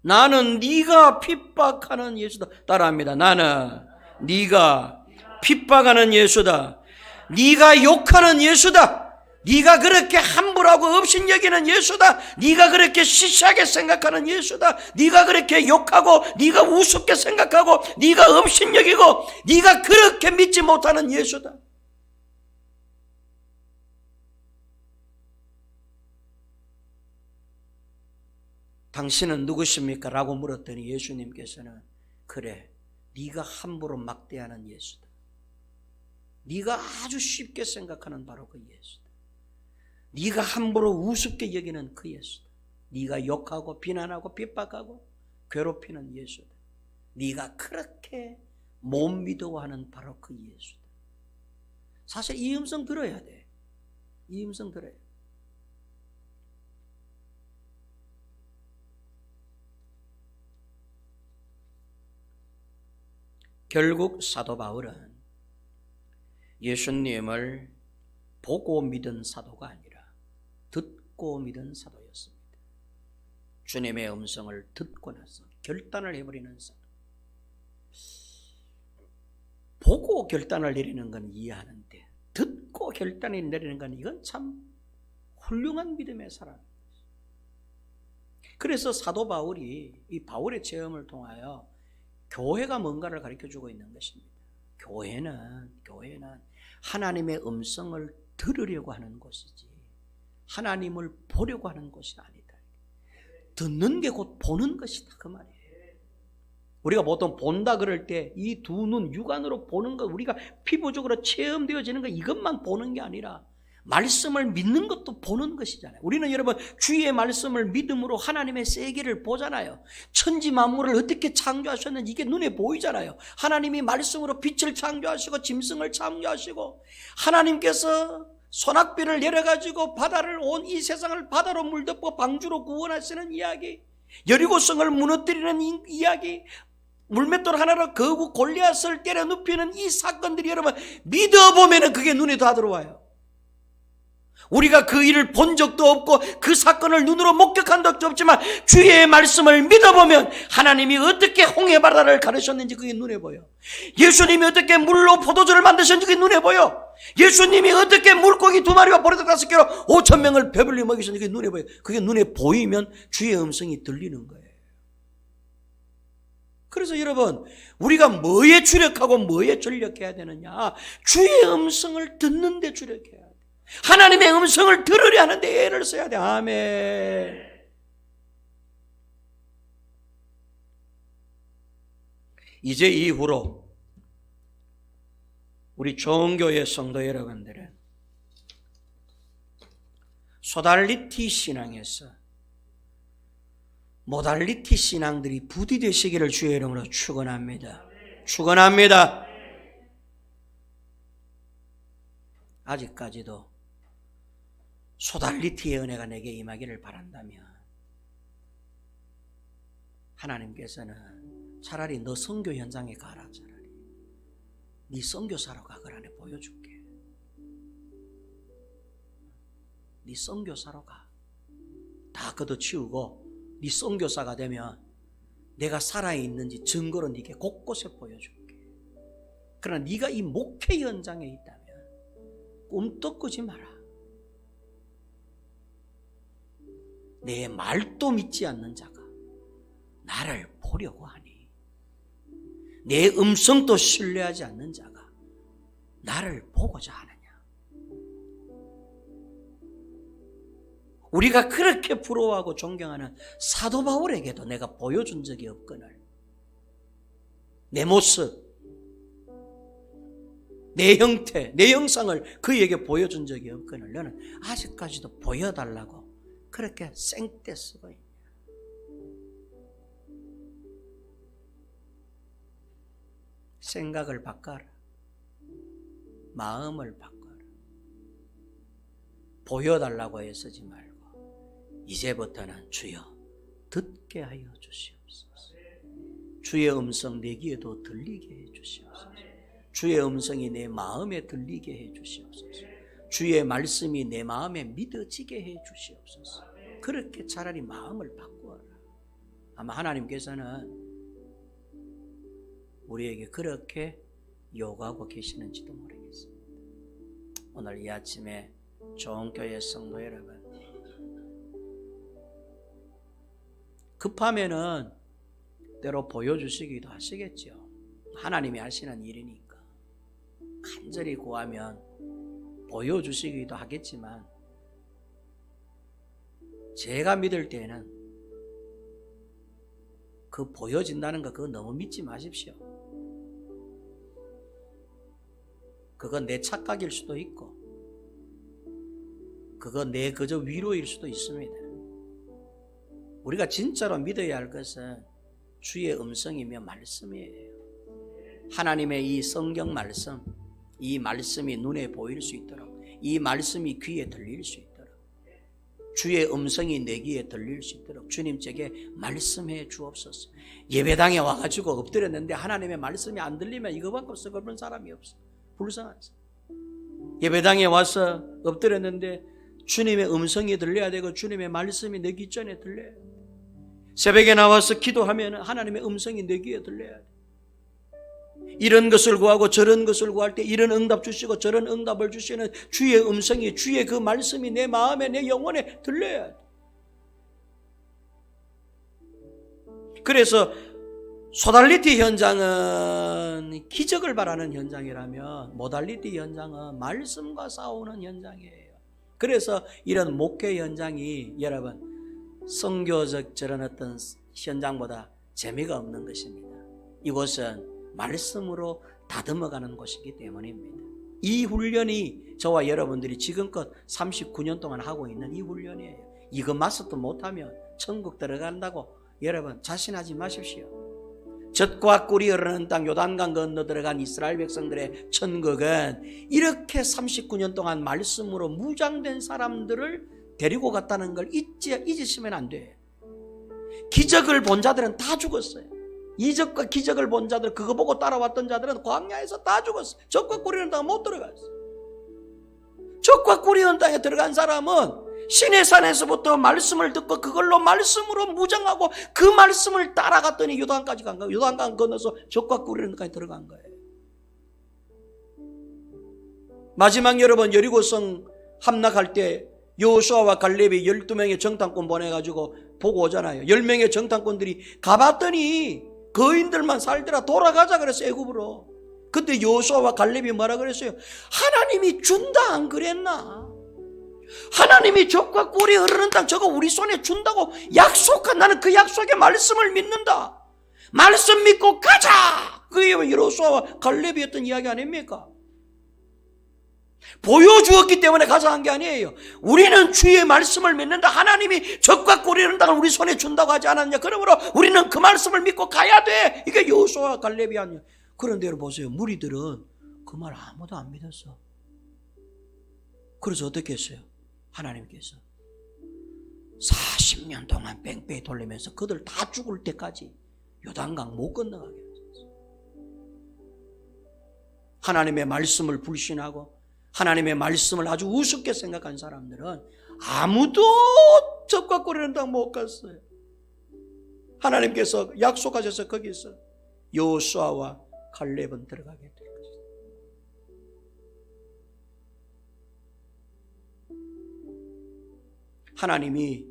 나는 네가 핍박하는 예수다. 따라합니다. 나는 네가 핍박하는 예수다. 네가 욕하는 예수다. 네가 그렇게 함부로 하고 업신여기는 예수다. 네가 그렇게 시시하게 생각하는 예수다. 네가 그렇게 욕하고 네가 우습게 생각하고 네가 업신여기고 네가 그렇게 믿지 못하는 예수다. 당신은 누구십니까? 라고 물었더니 예수님께서는 그래, 네가 함부로 막대하는 예수다. 네가 아주 쉽게 생각하는 바로 그 예수다. 네가 함부로 우습게 여기는 그 예수다. 네가 욕하고 비난하고 핍박하고 괴롭히는 예수다. 네가 그렇게 못 믿어하는 바로 그 예수다. 사실 이 음성 들어야 돼. 이 음성 들어야 돼. 결국 사도 바울은 예수님을 보고 믿은 사도가 아니라 듣고 믿은 사도였습니다. 주님의 음성을 듣고 나서 결단을 해버리는 사도. 보고 결단을 내리는 건 이해하는데 듣고 결단을 내리는 건 이건 참 훌륭한 믿음의 사람. 그래서 사도 바울이 이 바울의 체험을 통하여 교회가 뭔가를 가르쳐주고 있는 것입니다. 교회는 하나님의 음성을 들으려고 하는 곳이지 하나님을 보려고 하는 것이 아니다. 듣는 게 곧 보는 것이다 그 말이에요. 우리가 보통 본다 그럴 때 이 두 눈 육안으로 보는 것, 우리가 피부적으로 체험되어지는 것, 이것만 보는 게 아니라 말씀을 믿는 것도 보는 것이잖아요. 우리는 여러분 주의 말씀을 믿음으로 하나님의 세계를 보잖아요. 천지 만물을 어떻게 창조하셨는지 이게 눈에 보이잖아요. 하나님이 말씀으로 빛을 창조하시고 짐승을 창조하시고 하나님께서 소낙비를 내려가지고 바다를 온 이 세상을 바다로 물덮고 방주로 구원하시는 이야기, 여리고성을 무너뜨리는 이야기, 물맷돌 하나로 거구 골리앗을 때려 눕히는 이 사건들이 여러분 믿어보면 그게 눈에 다 들어와요. 우리가 그 일을 본 적도 없고 그 사건을 눈으로 목격한 적도 없지만 주의 말씀을 믿어보면 하나님이 어떻게 홍해바다를 가르셨는지 그게 눈에 보여. 예수님이 어떻게 물로 포도주를 만드셨는지 그게 눈에 보여. 예수님이 어떻게 물고기 2마리와 보리떡 5개로 5,000명을 배불리 먹이셨는지 그게 눈에 보여. 그게 눈에 보이면 주의 음성이 들리는 거예요. 그래서 여러분 우리가 뭐에 주력하고 뭐에 전력해야 되느냐? 주의 음성을 듣는 데 주력해야 돼. 하나님의 음성을 들으려 하는데 애를 써야 돼. 아멘. 이제 이후로 우리 종교의 성도 여러분들은 소달리티 신앙에서 모달리티 신앙들이 부디되시기를 주의 이름으로 축원합니다. 축원합니다. 아직까지도 소달리티의 은혜가 내게 임하기를 바란다면 하나님께서는 차라리 너 선교 현장에 가라. 차라리 네 선교사로 가. 그 안에 보여줄게. 네 선교사로 가. 다 걷어치우고 네 선교사가 되면 내가 살아있는지 증거로 네게 곳곳에 보여줄게. 그러나 네가 이 목회 현장에 있다면 꿈도 꾸지 마라. 내 말도 믿지 않는 자가 나를 보려고 하니, 내 음성도 신뢰하지 않는 자가 나를 보고자 하느냐. 우리가 그렇게 부러워하고 존경하는 사도 바울에게도 내가 보여준 적이 없거늘 내 모습, 내 형태, 내 형상을 그에게 보여준 적이 없거늘 너는 아직까지도 보여달라고 그렇게 생떼 쓰고 있냐. 생각을 바꿔라. 마음을 바꿔라. 보여달라고 애쓰지 말고 이제부터는 주여 듣게 하여 주시옵소서. 주의 음성 내 귀에도 들리게 해 주시옵소서. 주의 음성이 내 마음에 들리게 해 주시옵소서. 주의 말씀이 내 마음에 믿어지게 해 주시옵소서. 그렇게 차라리 마음을 바꾸어라. 아마 하나님께서는 우리에게 그렇게 요구하고 계시는지도 모르겠습니다. 오늘 이 아침에 좋은 교회 성도 여러분, 급하면은 때로 보여주시기도 하시겠죠. 하나님이 하시는 일이니까. 간절히 구하면 보여주시기도 하겠지만 제가 믿을 때는 그 보여진다는 거 그거 너무 믿지 마십시오. 그건 내 착각일 수도 있고 그건 내 그저 위로일 수도 있습니다. 우리가 진짜로 믿어야 할 것은 주의 음성이며 말씀이에요. 하나님의 이 성경 말씀, 이 말씀이 눈에 보일 수 있도록, 이 말씀이 귀에 들릴 수 있도록, 주의 음성이 내 귀에 들릴 수 있도록 주님 제게 말씀해 주옵소서. 예배당에 와가지고 엎드렸는데 하나님의 말씀이 안 들리면 이거밖에 없어. 그런 사람이 없어. 불쌍하지. 예배당에 와서 엎드렸는데 주님의 음성이 들려야 되고 주님의 말씀이 내 귀 전에 들려야 돼. 새벽에 나와서 기도하면 하나님의 음성이 내 귀에 들려야 돼. 이런 것을 구하고 저런 것을 구할 때 이런 응답 주시고 저런 응답을 주시는 주의 음성이, 주의 그 말씀이 내 마음에 내 영혼에 들려야 돼. 그래서 소달리티 현장은 기적을 바라는 현장이라면 모달리티 현장은 말씀과 싸우는 현장이에요. 그래서 이런 목회 현장이 여러분 선교적 저런 어떤 현장보다 재미가 없는 것입니다. 이곳은 말씀으로 다듬어가는 곳이기 때문입니다. 이 훈련이 저와 여러분들이 지금껏 39년 동안 하고 있는 이 훈련이에요. 이거 마스터 못하면 천국 들어간다고 여러분 자신하지 마십시오. 젖과 꿀이 흐르는 땅 요단강 건너 들어간 이스라엘 백성들의 천국은 이렇게 39년 동안 말씀으로 무장된 사람들을 데리고 갔다는 걸 잊으시면 안 돼요. 기적을 본 자들은 다 죽었어요. 이적과 기적을 본 자들, 그거 보고 따라왔던 자들은 광야에서 다 죽었어요. 젖과 꿀이 흐르는 땅에 못 들어갔어요. 젖과 꿀이 흐르는 땅에 들어간 사람은 시내산에서부터 말씀을 듣고 그걸로 말씀으로 무장하고 그 말씀을 따라갔더니 요단까지 간 거예요. 요단강 건너서 젖과 꿀이 흐르는 땅에 들어간 거예요. 마지막 여러분 여리고성 함락할 때 여호수아와 갈렙이 12명의 정탐꾼 보내가지고 보고 오잖아요. 10명의 정탐꾼들이 가봤더니 거인들만 살더라. 돌아가자 그랬어요. 애굽으로. 그때 여호수아와 갈렙이 뭐라 그랬어요? 하나님이 준다 안 그랬나? 하나님이 젖과 꿀이 흐르는 땅 저거 우리 손에 준다고 약속한, 나는 그 약속의 말씀을 믿는다. 말씀 믿고 가자. 그게 여호수아와 갈렙이었던 이야기 아닙니까? 보여주었기 때문에 가자 한 게 아니에요. 우리는 주의 말씀을 믿는다. 하나님이 젖과 꿀이 흐르는 땅을 우리 손에 준다고 하지 않았냐. 그러므로 우리는 그 말씀을 믿고 가야 돼. 이게 여호수아와 갈렙이 아니에요. 그런데 여러분 보세요. 무리들은 그 말 아무도 안 믿었어. 그래서 어떻게 했어요? 하나님께서 40년 동안 뺑뺑이 돌리면서 그들 다 죽을 때까지 요단강 못 건너가게 했었어요. 하나님의 말씀을 불신하고 하나님의 말씀을 아주 우습게 생각한 사람들은 아무도 젖과 꿀이 흐르는 땅 못 갔어요. 하나님께서 약속하셔서 거기서 여호수아와 갈렙은 들어가게 될 것이다. 하나님이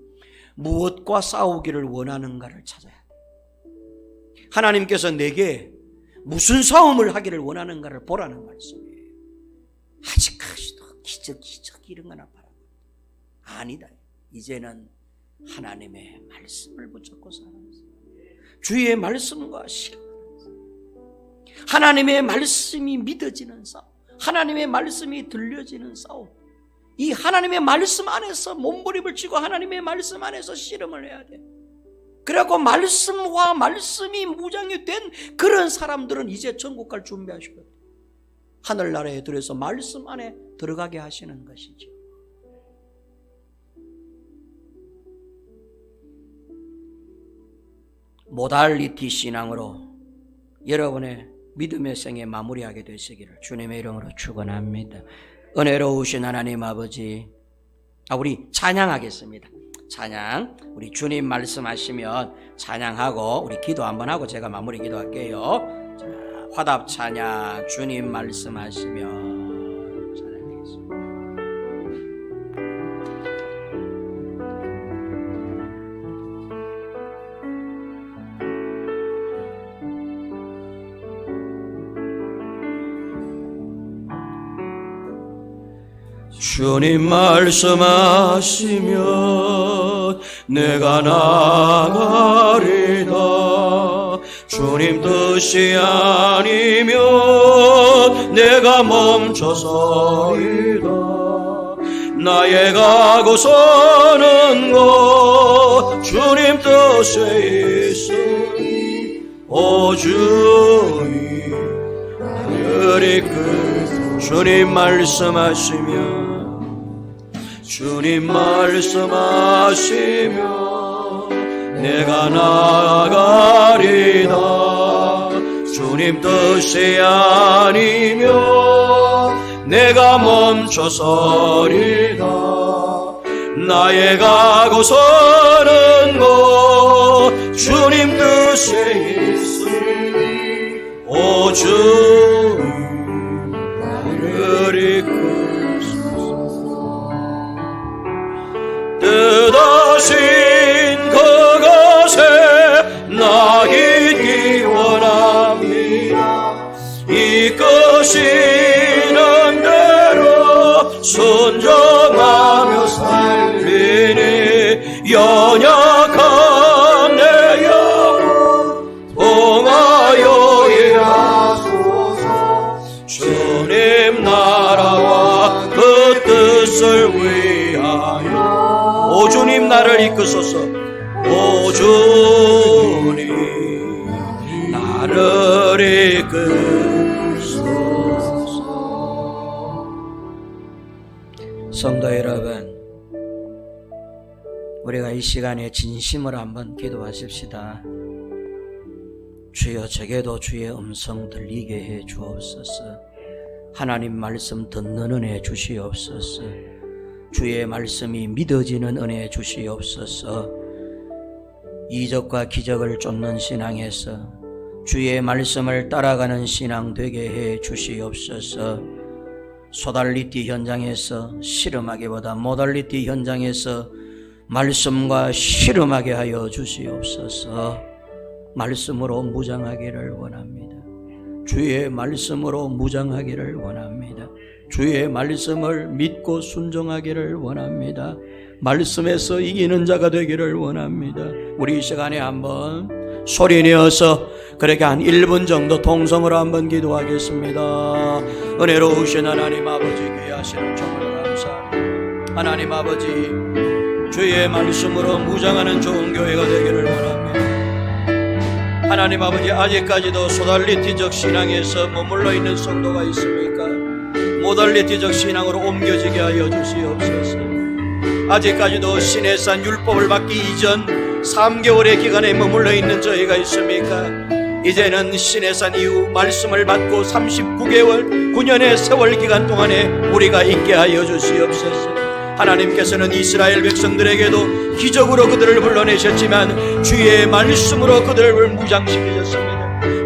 무엇과 싸우기를 원하는가를 찾아야 돼. 하나님께서 내게 무슨 싸움을 하기를 원하는가를 보라는 말씀이에요. 아직까지도 기적 이런 거나 바라고 아니다. 이제는 하나님의 말씀을 붙잡고 살아가는 주의 말씀과 실행하는 하나님의 말씀이 믿어지는 싸움, 하나님의 말씀이 들려지는 싸움, 이 하나님의 말씀 안에서 몸부림을 치고 하나님의 말씀 안에서 씨름을 해야 돼. 그래갖고 말씀과 말씀이 무장이 된 그런 사람들은 이제 천국 갈 준비하시거든요. 하늘나라에 들어서 말씀 안에 들어가게 하시는 것이죠. 모달리티 신앙으로 여러분의 믿음의 생에 마무리하게 되시기를 주님의 이름으로 축원합니다. 은혜로우신 하나님 아버지, 우리 찬양하겠습니다. 찬양, 우리 주님 말씀하시면 찬양하고 우리 기도 한번 하고 제가 마무리 기도할게요. 자, 화답 찬양, 주님 말씀하시면 찬양하겠습니다. 주님 말씀하시면 내가 나가리다. 주님 뜻이 아니면 내가 멈춰서리다. 나의 가고 서는 곳 주님 뜻에 있으니 오 주님 나를 이끌소. 주님 말씀하시면 주님 말씀하시면 내가 나아가리다. 주님 뜻이 아니면 내가 멈춰서리다. 나의 가고 서는 곳 주님 뜻에 있으니 오 주님 나를 이끌소서. 뜻하신 그것에 나 있기 원합니다. 이끄시는 대로 순종하며 살리니 연약한 내 영혼 통하여 일하소서. 주님 나 주님 나를 이끄소서. 오 주님 나를 이끄소서. 성도 여러분, 우리가 이 시간에 진심으로 한번 기도하십시다. 주여, 제게도 주의 음성 들리게 해 주옵소서. 하나님 말씀 듣는 은혜 주시옵소서. 주의 말씀이 믿어지는 은혜 주시옵소서. 이적과 기적을 쫓는 신앙에서 주의 말씀을 따라가는 신앙 되게 해 주시옵소서. 소달리티 현장에서 씨름하기보다 모달리티 현장에서 말씀과 씨름하게 하여 주시옵소서. 말씀으로 무장하기를 원합니다. 주의 말씀으로 무장하기를 원합니다. 주의 말씀을 믿고 순종하기를 원합니다. 말씀에서 이기는 자가 되기를 원합니다. 우리 이 시간에 한번 소리내어서 그렇게 한 1분 정도 통성으로 한번 기도하겠습니다. 은혜로우신 하나님 아버지, 귀하시는 정말 감사합니다. 하나님 아버지, 주의 말씀으로 무장하는 좋은 교회가 되기를 원합니다. 하나님 아버지, 아직까지도 소달리티적 신앙에서 머물러 있는 성도가 있습니까? 모달리티적 신앙으로 옮겨지게 하여 주시옵소서. 아직까지도 시내산 율법을 받기 이전 3개월의 기간에 머물러 있는 저희가 있습니까? 이제는 시내산 이후 말씀을 받고 39개월 9년의 세월 기간 동안에 우리가 있게 하여 주시옵소서. 하나님께서는 이스라엘 백성들에게도 기적으로 그들을 불러내셨지만 주의 말씀으로 그들을 무장시키셨습니다.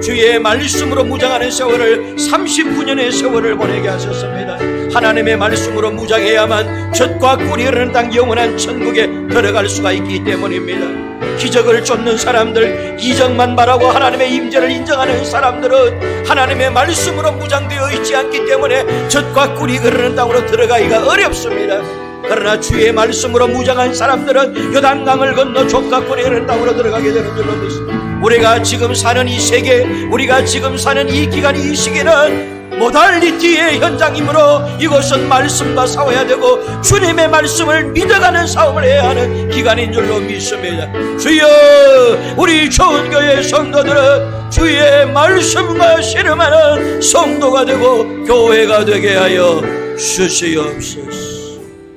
주의 말씀으로 무장하는 세월을 39년의 세월을 보내게 하셨습니다. 하나님의 말씀으로 무장해야만 젖과 꿀이 흐르는 땅 영원한 천국에 들어갈 수가 있기 때문입니다. 기적을 쫓는 사람들, 이적만 바라고 하나님의 임재를 인정하는 사람들은 하나님의 말씀으로 무장되어 있지 않기 때문에 젖과 꿀이 흐르는 땅으로 들어가기가 어렵습니다. 그러나 주의 말씀으로 무장한 사람들은 요단강을 건너 젖과 꿀이 흐르는 땅으로 들어가게 되는 줄로 믿습니다. 우리가 지금 사는 이 세계, 우리가 지금 사는 이 기간, 이 시기는 모달리티의 현장이므로 이곳은 말씀과 싸워야 되고 주님의 말씀을 믿어가는 싸움을 해야 하는 기간인 줄로 믿습니다. 주여, 우리 좋은 교회 성도들은 주의 말씀과 씨름하는 성도가 되고 교회가 되게 하여 주시옵소서.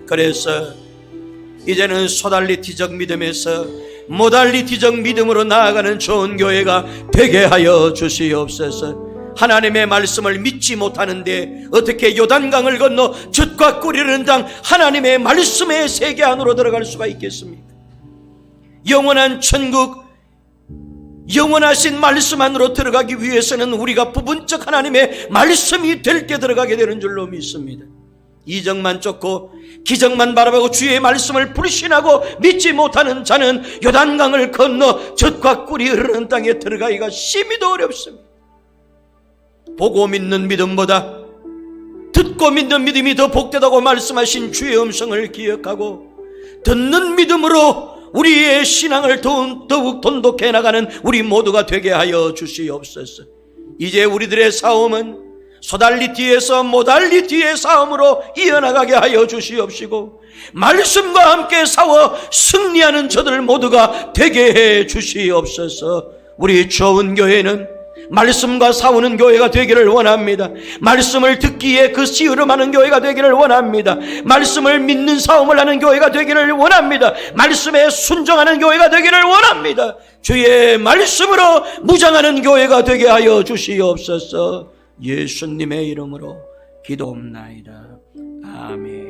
그래서 이제는 소달리티적 믿음에서 모달리티적 믿음으로 나아가는 좋은 교회가 되게 하여 주시옵소서. 하나님의 말씀을 믿지 못하는데 어떻게 요단강을 건너 젖과 꿀이 흐르는 땅 하나님의 말씀의 세계 안으로 들어갈 수가 있겠습니까? 영원한 천국, 영원하신 말씀 안으로 들어가기 위해서는 우리가 부분적 하나님의 말씀이 될 때 들어가게 되는 줄로 믿습니다. 이적만 쫓고 기적만 바라보고 주의 말씀을 불신하고 믿지 못하는 자는 요단강을 건너 젖과 꿀이 흐르는 땅에 들어가기가 심히도 어렵습니다. 보고 믿는 믿음보다 듣고 믿는 믿음이 더 복되다고 말씀하신 주의 음성을 기억하고 듣는 믿음으로 우리의 신앙을 더욱 돈독해 나가는 우리 모두가 되게 하여 주시옵소서. 이제 우리들의 싸움은 소달리티에서 모달리티의 싸움으로 이어나가게 하여 주시옵시고 말씀과 함께 싸워 승리하는 저들 모두가 되게 해 주시옵소서. 우리 좋은 교회는 말씀과 싸우는 교회가 되기를 원합니다. 말씀을 듣기에 그 씨름하는 교회가 되기를 원합니다. 말씀을 믿는 싸움을 하는 교회가 되기를 원합니다. 말씀에 순종하는 교회가 되기를 원합니다. 주의 말씀으로 무장하는 교회가 되게 하여 주시옵소서. 예수님의 이름으로 기도옵나이다. 아멘.